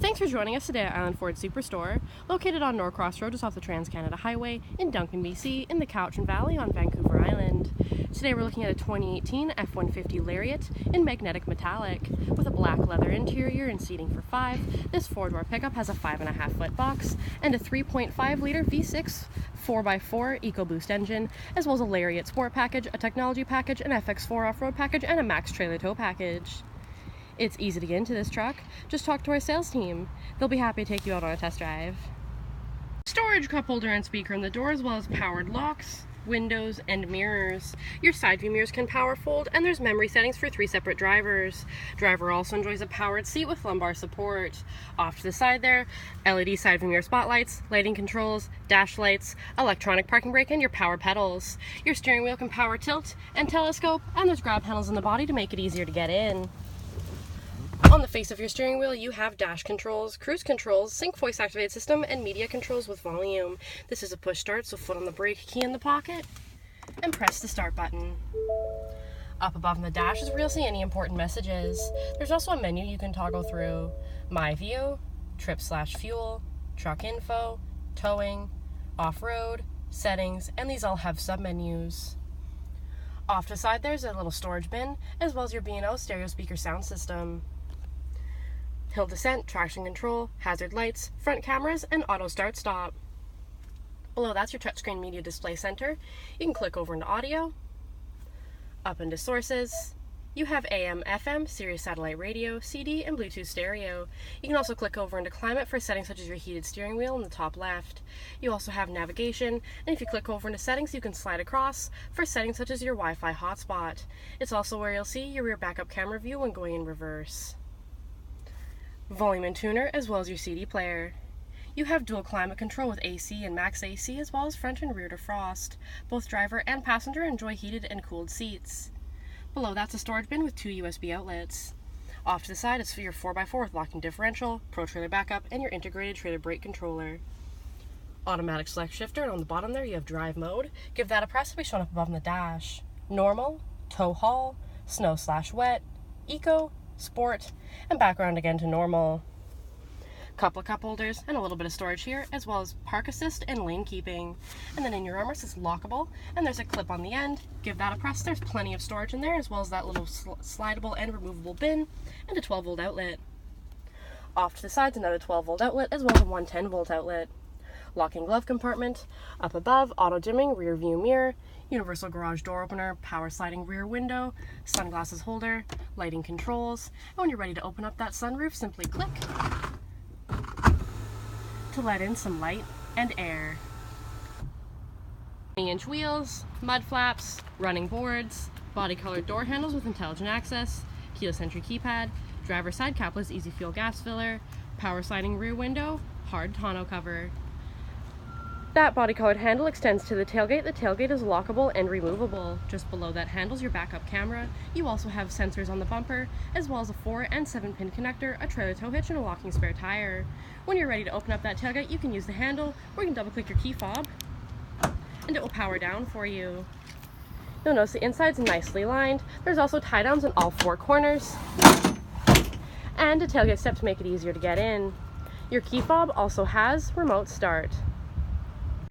Thanks for joining us today at Island Ford Superstore, located on Norcross Road just off the Trans-Canada Highway in Duncan, BC, in the Cowichan Valley on Vancouver Island. Today we're looking at a 2018 F-150 Lariat in magnetic metallic. With a black leather interior and seating for 5, this four-door pickup has a 5.5-foot box and a 3.5-liter V6 4x4 EcoBoost engine, as well as a Lariat Sport package, a technology package, an FX4 off-road package, and a Max trailer tow package. It's easy to get into this truck. Just talk to our sales team. They'll be happy to take you out on a test drive. Storage cup holder and speaker in the door, as well as powered locks, windows, and mirrors. Your side view mirrors can power fold, and there's memory settings for 3 separate drivers. Driver also enjoys a powered seat with lumbar support. Off to the side there, LED side view mirror spotlights, lighting controls, dash lights, electronic parking brake, and your power pedals. Your steering wheel can power tilt and telescope, and there's grab handles in the body to make it easier to get in. On the face of your steering wheel, you have dash controls, cruise controls, sync voice activated system, and media controls with volume. This is a push start, so foot on the brake, key in the pocket, and press the start button. Up above in the dash is where you'll see any important messages. There's also a menu you can toggle through: My View, Trip/Fuel, Truck Info, Towing, Off-Road, Settings, and these all have sub-menus. Off to the side there's a little storage bin, as well as your B&O stereo speaker sound system. Hill descent, traction control, hazard lights, front cameras, and auto start stop. Below that's your touchscreen media display center. You can click over into audio. Up into sources, you have AM, FM, Sirius satellite radio, CD, and Bluetooth stereo. You can also click over into climate for settings such as your heated steering wheel in the top left. You also have navigation, and if you click over into settings, you can slide across for settings such as your Wi-Fi hotspot. It's also where you'll see your rear backup camera view when going in reverse. Volume and tuner, as well as your CD player. You have dual climate control with AC and max AC, as well as front and rear defrost. Both driver and passenger enjoy heated and cooled seats. Below that's a storage bin with 2 USB outlets. Off to the side is for your 4x4 with locking differential, pro trailer backup, and your integrated trailer brake controller. Automatic select shifter, and on the bottom there you have drive mode. Give that a press, it'll be shown up above in the dash. Normal, tow haul, snow/wet, eco, sport, and back around again to normal. Couple of cup holders and a little bit of storage here, as well as park assist and lane keeping. And then in your armrest it's lockable, and there's a clip on the end. Give that a press, there's plenty of storage in there, as well as that little slidable and removable bin, and a 12-volt outlet. Off to the side's another 12-volt outlet, as well as a 110-volt outlet. Locking glove compartment. Up above, auto dimming rear view mirror, universal garage door opener, power sliding rear window, sunglasses holder, lighting controls. And when you're ready to open up that sunroof, simply click to let in some light and air. 20-inch wheels, mud flaps, running boards, body colored door handles with intelligent access, keyless entry keypad, driver side capless easy fuel gas filler, power sliding rear window, hard tonneau cover. That body-colored handle extends to the tailgate. The tailgate is lockable and removable. Just below that handle is your backup camera. You also have sensors on the bumper, as well as a 4 and 7-pin connector, a trailer tow hitch, and a locking spare tire. When you're ready to open up that tailgate, you can use the handle, or you can double-click your key fob, and it will power down for you. You'll notice the inside's nicely lined. There's also tie-downs in all 4 corners, and a tailgate step to make it easier to get in. Your key fob also has remote start.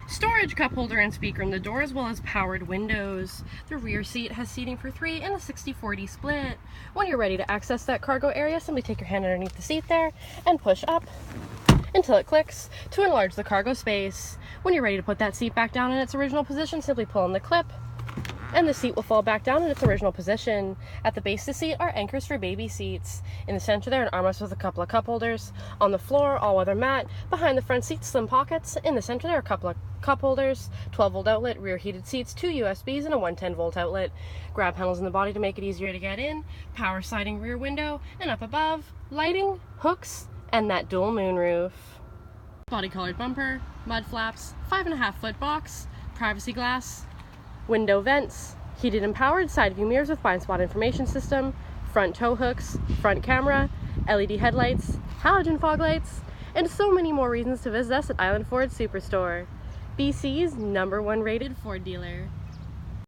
Storage cup holder and speaker in the door, as well as powered windows. The rear seat has seating for 3 and a 60/40 split. When you're ready to access that cargo area, simply take your hand underneath the seat there and push up until it clicks to enlarge the cargo space. When you're ready to put that seat back down in its original position, simply pull on the clip and the seat will fall back down in its original position. At the base of the seat are anchors for baby seats. In the center there, an armrest with a couple of cup holders. On the floor, all-weather mat. Behind the front seat, slim pockets. In the center there are a couple of cup holders, 12-volt outlet, rear heated seats, 2 USBs, and a 110-volt outlet. Grab handles in the body to make it easier to get in. Power sliding rear window, and up above, lighting, hooks, and that dual moonroof. Body colored bumper, mud flaps, 5.5-foot box, privacy glass, window vents, heated and powered side view mirrors with blind spot information system, front tow hooks, front camera, LED headlights, halogen fog lights, and so many more reasons to visit us at Island Ford Superstore, BC's #1 rated Ford dealer.